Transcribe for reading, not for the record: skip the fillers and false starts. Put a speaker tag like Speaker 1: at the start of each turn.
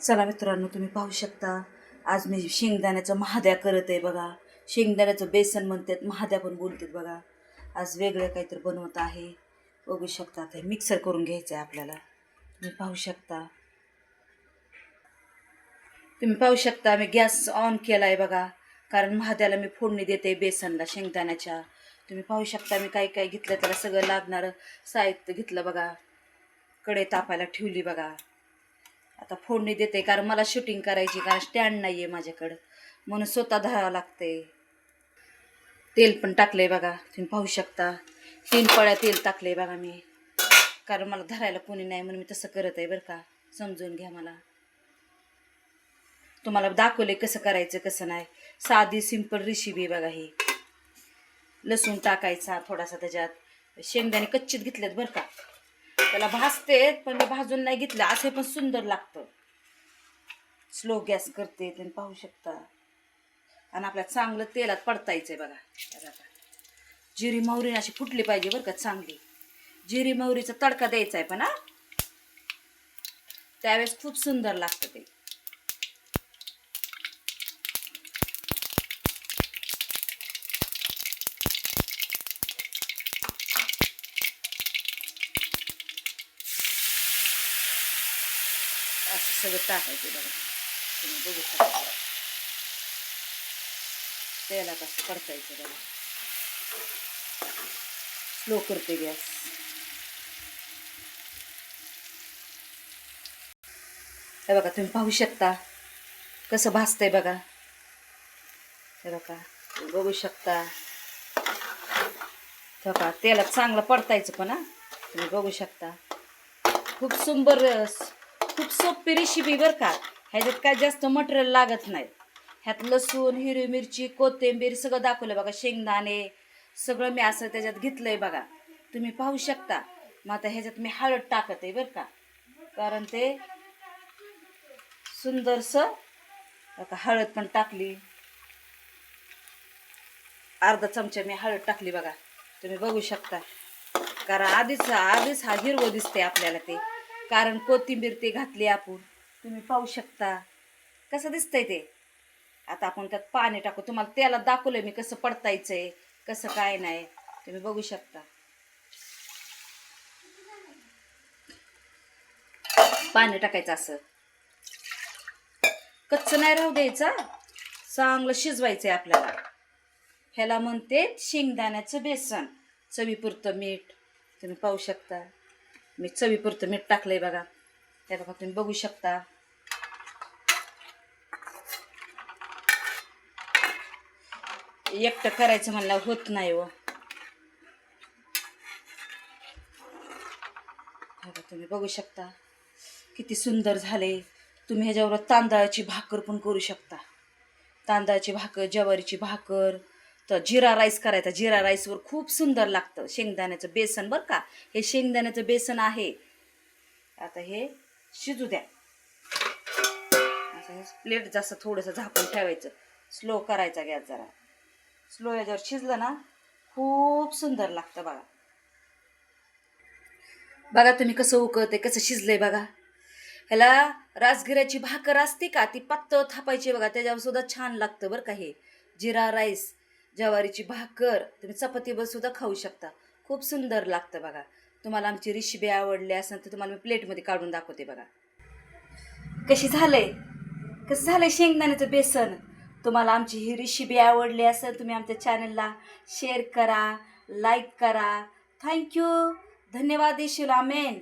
Speaker 1: चला मित्रांनो, तुम्ही पाहू शकता आज मी शेंगदाण्याचं महाद्या करत आहे बघा. शेंगदाण्याचं बेसन म्हणतात, महाद्या पण बोलतात बघा. आज वेगळं काहीतरी बनवत आहे. बघू शकता, ते मिक्सर करून घ्यायचं आहे आपल्याला. तुम्ही पाहू शकता मी गॅस ऑन केला आहे बघा, कारण महाद्याला मी फोडणी देते बेसनला शेंगदाण्याच्या. तुम्ही पाहू शकता मी काय काय घेतलं, त्याला सगळं लागणारं साहित्य घेतलं बघा. कढई तापायला ठेवली बघा. आता फोडणी देते, कारण मला शूटिंग करायची, कारण स्टँड नाही आहे माझ्याकडं, म्हणून स्वतः धरावं लागते. तेल पण टाकले बघा, तुम्ही पाहू शकता 3 पळ्या तेल टाकले बघा मी, कारण मला धरायला कोणी नाही म्हणून मी तसं करत आहे बरं का. समजून घ्या. मला तुम्हाला दाखवले कसं करायचं कसं नाही. साधी सिंपल रेसिपी बघा ही. लसूण टाकायचा थोडासा त्याच्यात. शेंगदाणे कच्चीत घेतलेत बरं का, त्याला भाजते पण मी भाजून नाही घेतलं, असे पण सुंदर लागतं. स्लो गॅस करते, तुम्ही पाहू शकता. आणि आपल्याला चांगलं तेलात परतायचंय बघा. जिरी मोहरी अशी फुटली पाहिजे बरं का चांगली. जिरी मोहरीचा तडका द्यायचा आहे पण त्यावेळेस खूप सुंदर लागतं ते. असं सगळं टाकायचं बघा. तुम्ही बघू शकता तेलात असं परतायचं बघा. स्लो करते गॅस. हे बघा, तुम्ही पाहू शकता कसं भाजतंय बघा. हे बघा, बघू शकता. बघा तेलात चांगलं परतायचं पण तुम्ही बघू शकता. खूप खूप सोपी रेसिपी बरं का. ह्याच्यात काय जास्त मटेरियल लागत नाही. ह्यात लसूण, हिरवी मिरची, कोथिंबीर सगळं दाखवलं बघा. शेंगदाणे सगळं मी असं त्याच्यात घेतलंय बघा. तुम्ही पाहू शकता. मग आता ह्याच्यात मी हळद टाकत आहे बरं का, कारण ते सुंदरसं. बघा हळद पण टाकली, अर्धा चमचा मी हळद टाकली बघा. तुम्ही बघू शकता, कारण आधीच हा हिरवं दिसते आपल्याला ते, कारण कोथिंबीर ते घातली आपण. तुम्ही पाहू शकता कसं दिसतंय ते. आता आपण त्यात पाणी टाकू. तुम्हाला त्याला दाखवलंय मी कसं परतायचंय कसं काय नाही. तुम्ही बघू शकता. पाणी टाकायचं असं, कच्चं नाही राहू द्यायचं, चांगलं शिजवायचंय आपल्याला. ह्याला म्हणते शेंगदाण्याचं बेसन. चवीपुरतं मीठ. तुम्ही पाहू शकता मी चवीपुरतं मीठ टाकलंय बघा. हे बघा तुम्ही बघू शकता. एकटं करायचं म्हणलं होत नाही हो. तुम्ही बघू शकता किती सुंदर झाले. तुम्ही ह्याच्यावर तांदळाची भाकर पण करू शकता. तांदळाची भाकर, ज्वारीची भाकर, तर जिरा राईस करायचा. जिरा राईसवर खूप सुंदर लागतं शेंगदाण्याचं बेसन बरं का. हे शेंगदाण्याचं बेसन आहे. आता हे शिजू द्या. असं प्लेट जास्त थोडंसं झाकून ठेवायचं. स्लो करायचा गॅस जरा. स्लो याच्यावर शिजलं ना खूप सुंदर लागतं बघा. बघा तुम्ही कसं उकळते, कसं शिजलंय बघा. ह्याला राजगिऱ्याची भाकर असते का, ती पातळ थापायची बघा, त्याच्यावर सुद्धा छान लागतं बरं का. हे जिरा राईस, ज्वारीची भाकर तुम्ही चपातीवर सुद्धा खाऊ शकता. खूप सुंदर लागतं बघा. तुम्हाला आमची रेसिपी आवडली असेल तर तुम्हाला मी प्लेटमध्ये काढून दाखवते बघा. कसं झालंय शेंगदाण्याचं बेसन. तुम्हाला आमची ही रेसिपी आवडली असेल तुम्ही आमच्या चॅनलला शेअर करा, लाईक करा. थँक्यू. धन्यवाद. आमेन.